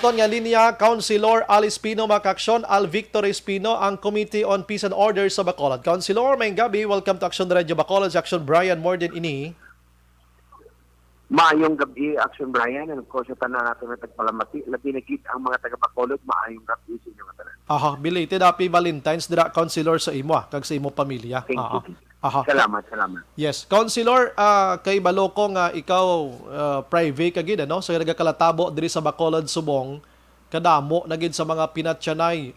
aton nga linya, Councilor Al Espino Makaksyon, Al Victor Espino, ang Committee on Peace and Order sa Bacolod. Councilor, may gabi, welcome to Action Radio Bacolod, Action Brian Morden ini. Maayong gabi, Action Brian, and of course, sa tanan natin na tagpalamati, labi nakita ang mga taga-Bacolod, maayong gabi sa inyo tanan. Aha, belated happy Valentine's dira, Councilor, sa imo, kag sa imo pamilya. Thank you. Aha. Salamat. Yes, Councilor, kay baloko nga ikaw private kagid ano, sa nagakalatabo diri sa Bacolod Subong, kadamo na gid sa mga pinatyanay,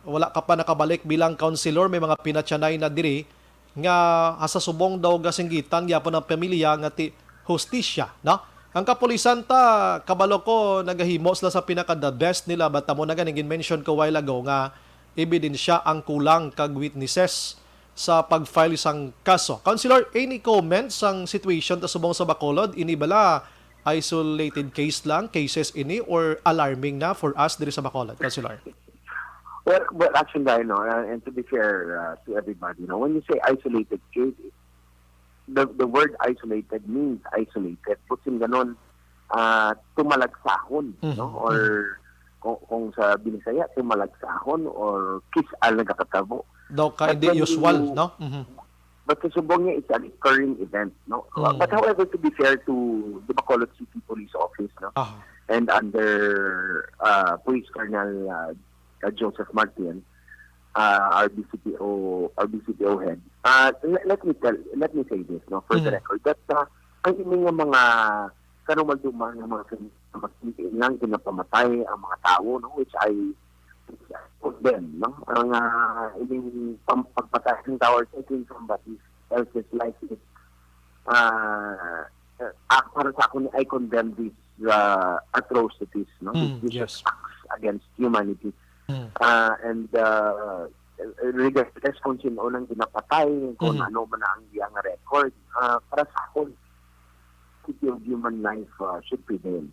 wala ka pa nakabalik bilang councilor, may mga pinatyanay na diri nga asa Subong daw gasinggitan gyapon ang pamilya nga ti hustisya, no? Ang kapulisan ta kabalo ko nagahimo sila sa pinaka the best nila, but amo na ganing mention ko while ago nga ebidensya ang kulang kag witnesses sa pag-file isang kaso. Councilor, any comments ang situation ta Subong sa Bacolod? Ini bala isolated case lang, cases ini, or alarming na for us diri sa Bacolod, Councilor? Well, Action Brian, and to be fair to everybody, when you say isolated case, the word isolated means isolated. Putin ganon, tumalagsahon, no? Or kung sa Binisaya, tumalagsahon or kiss-al nagkakatabo. Daw ka hindi usual, no? But sa Subong niya, it's a recurring event, no? But however, to be fair to the Bacolod City Police Office, no? And under Police Colonel Joseph Martin, our BCPO head. Let me say this, no, for the record, that ang inyong mga kanumalduman ng mga lang kinapamatay ang mga tao, no, which I put them, no, ang inyong pagpatay ng tao taking somebody else's life is para sa akin, I condemn these atrocities, no, these acts against humanity. And regardless kung sino nang dinapatay, kung ano man ang iyang record, para sa akin, of human life should prevail.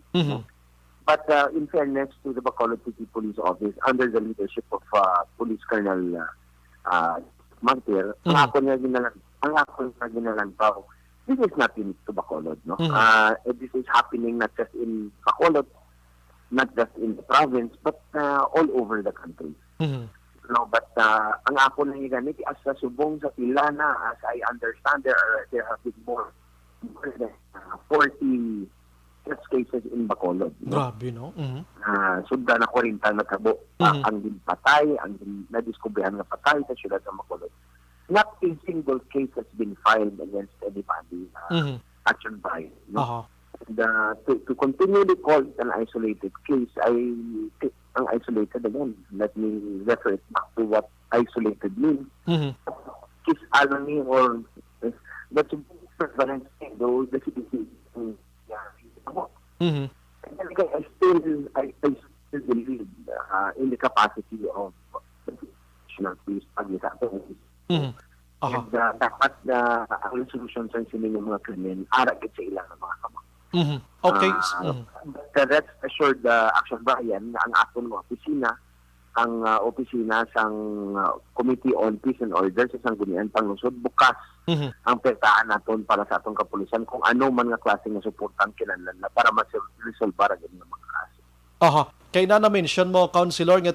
But in fairness to the Bacolod City Police Office, under the leadership of Police Colonel Mantir, ang ako na ginalang tao, this is not unique to Bacolod, no? This is happening not just in Bacolod, not just in the province, but all over the country. No, but ang ako nang iganit as sa Subong sa pila na, as I understand, there have been more than 40 such cases in Bacolod. Grabe, no? Sunda na 40 nagkabo. Ang patay, ang nadiskubrihan na patay sa siyudad ng Bacolod. Not a single case has been filed against anybody. Action by. No? To continually call it an isolated case, ang isolated again, let me refer it back to what isolated means. Kiss alony or but though the CDC I still believe in the capacity of the national police dapat ang resolution sa sinin ng mga krimen aragit sa ilang mga kamang. Okay. Rest assured, Action Brian, ang aton mga opisina, ang opisina sang Committee on Peace and Order sa Sanggunian Panglungsod, bukas ang petaan naton para sa atong kapulisan kung ano man nga klase nga suportang kinahanglan na para ma-resolve para gid ng mga kaso. Kay na-mention mo, Councilor, nga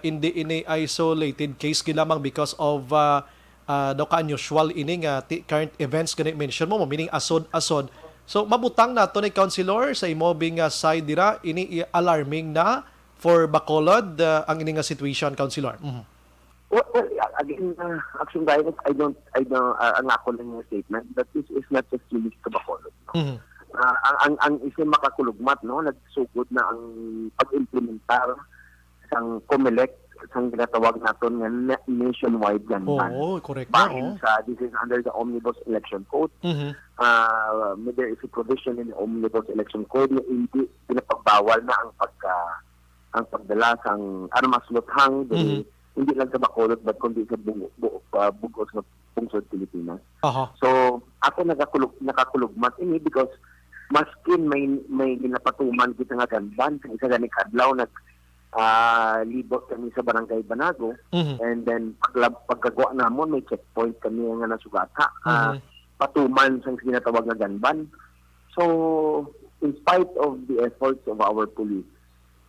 hindi ini isolated case lamang because of no ka-unusual ini nga current events gani mention mo, meaning asod. So mabutang nato ni Councilor sa imo bing side dira, ini alarming na for Bacolod ang ini nga situation, Councilor. Well, again, Action Brian, I don't ang ako lang yung statement that this is not just unique to Bacolod. No? Ang isang makakulugmat, no, nagsugod na ang pag-implementar sang COMELEC, sang ginatawag natin nga nationwide gun ban. Correct. This is under the Omnibus Election Code. There is a provision in the Omnibus Election Code na hindi pinapagbawal na ang pagdala sang armas luthang hindi lang sa Bacolod but kundi sa bugos ng pungsod Pilipinas. So ako nakakulugmat ini because maskin may ginapatuman kita nga gun ban sa isa gani kadlaw libot kami sa Barangay Banago, and then pagkagawa namon may checkpoint kami nga nasugata, patuman sa ginatawag na gun ban. So in spite of the efforts of our police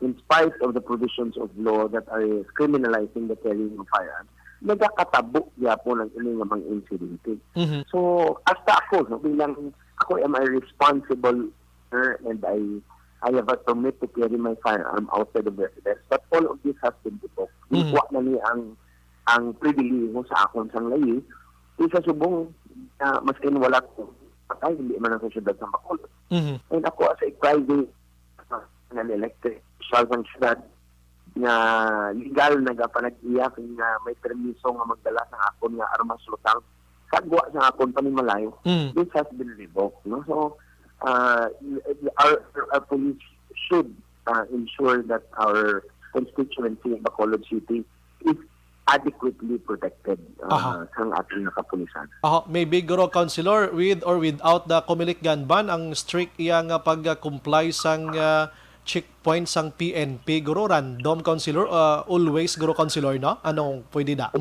in spite of the provisions of law that are criminalizing the carrying of firearms, nagakatabo yapon ang ining mga insidente. Mhm. So, hasta ako, no, bilang ako am a responsible and I have a permit to carry my firearm outside of residence. But all of this has been revoked. Ikuha na niya ang pribileho sa akon sang layi. Isa subong maski wala ko patay, hindi man ang syudad sa Bacolod. Mhm. And ako as a private elected official ng syudad nga legal nagapanag-iya nga may permiso nga magdala ng akon nga armas lutang kagwa sa akon panimalayo. This has been revoked. No? So, our police should ensure that our constituency in Bacolod City is adequately protected sa ating nakapulisan. Maybe guro councilor, with or without the Comelec gun ban, ang strict iya nga pag-comply sang checkpoint sang PNP, guro random councilor, always guro councilor, no? Anong pwede na?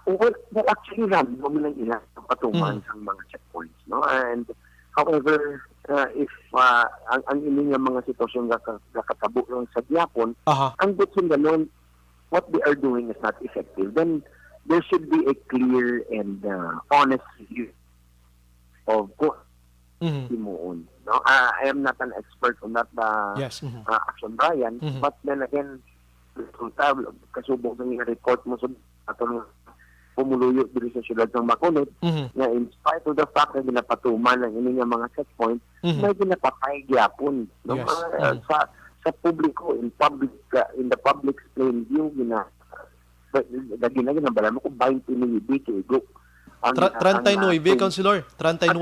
Well, actually random lang ilang patuman sang mga checkpoints, no? And however, if ang ining mga sitwasyon nakatabo lang sa gyapon, ang butson ganon, what they are doing is not effective, then there should be a clear and honest view of what himuon. No? I am not an expert on that Yes. Action Brian, but then again, kasubok ng report mo sa atong pumuluyo dito sa siyudad ng Bacolod, na in spite of the fact na ginapatuman ng ining mga checkpoint, may ginapatay gyapon. No? Yes. Sa publiko, in the public plain view, ginagin ang bala mo kung 29 kigo. 39, councilor. 39.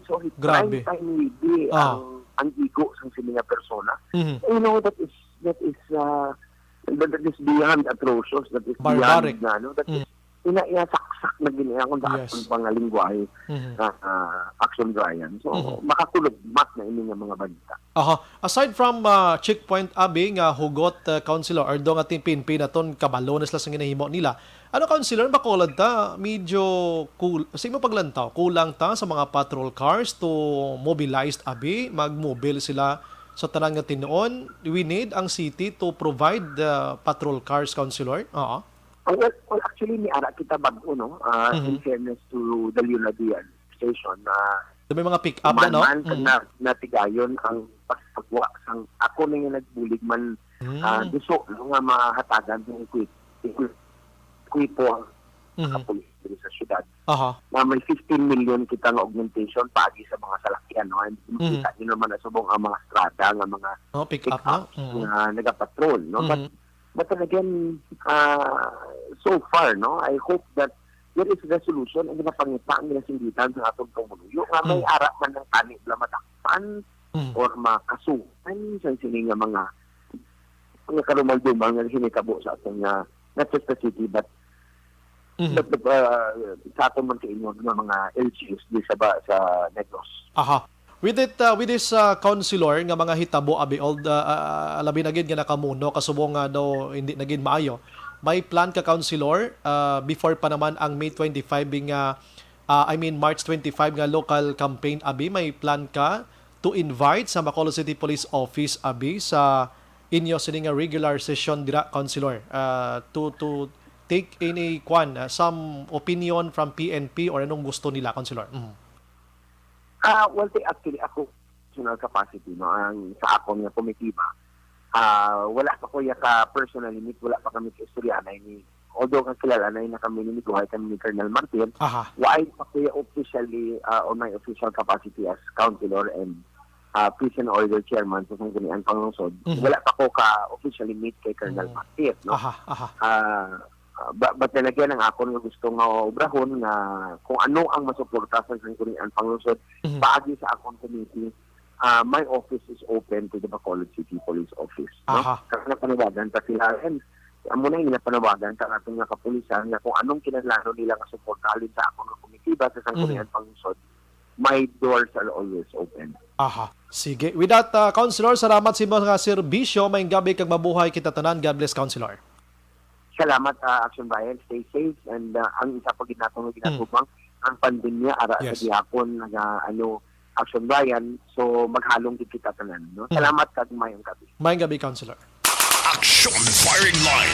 So, Grabe. 39 ang igo sa sininga persona. You know, that is beyond atrocious. That is barbaric. Beyond, that is inasaksak na ginaya kung sa atong pangalingwahe Action Brian. So, makakulog mat na ini nga mga balita. Aside from checkpoint abi nga hugot councilor or do nga PNP na ton kabalo na sila sa ginahimo nila. Ano councilor Bacolod ta medyo mo paglantaw kulang ta sa mga patrol cars to mobilized abi magmobile sila sa tanang nga tinuon. We need ang city to provide the patrol cars, councilor. Well, actually, ni ara kita bago, no? In fairness to the Leonardian Station, may mga pick-up na, no? Natigayon ang pagpagwa sang ako na yung nagbulig man gusto nga mahatagan ng equipo ang pulis sa syudad. Na may 15 million kita nga augmentation pagi sa mga salakyan, no? And kita nyo naman na subong ang mga strada nga mga pick-up na nagapatrol, no? But then again, so far, no, I hope that there is resolution ang ginapangita ang ginasinditan sa atong pamuluyo nga may ara man ng tani na matakpan or makasuhan sa sininga mga karumal-dumal nga hinikabo sa atong not just the city but sa atong man kaingon ng mga LGUs di sa Negros. With this councilor nga mga hitabo abi old labi na gid nga nakamuno kasubong nga daw hindi na gid maayo. May plan ka councilor before pa naman ang May 25 nga March 25 nga local campaign abi, may plan ka to invite sa Bacolod City Police Office abi sa inyo sini nga regular session dira councilor to take in some opinion from PNP or anong gusto nila councilor. Well, actually, ako, personal capacity, no, ang sa akong nga komitiba, wala pa ko ka personal limit, wala pa kami sa istoryanay ni, although kakilala na kami ni Miguel, kami ni Colonel Martin, why pa ko officially, on my official capacity as councilor and prison order chairman sa Sanggunian Panglungsod, wala pa ko officially meet kay Colonel Martin, no? But then again, ang ako nga gusto nga obrahon na kung ano ang masuporta sa Sanggunian Panglungsod, paagi sa akong committee, my office is open to the Bacolod City Police Office. No? Kasi napanawagan ta sila, and amo na yung napanawagan ta natin nga kapulisan na kung anong kinalano nila nga suportahalin sa akong nga komitiba sa Sanggunian Panglungsod, my doors are always open. Sige. With that, Councilor, salamat sa mga serbisyo. Mayong gabi kag mabuhay kita tanan. God bless, Councilor. Salamat, Action Brian. Stay safe. And ang isa pa ginatong ginatubang, ang pandemya, ara sa gihapon, Action Brian. So, maghalong kita tanan. No? Salamat kag mayong gabi. Mayong gabi, Councilor. Action Firing Line.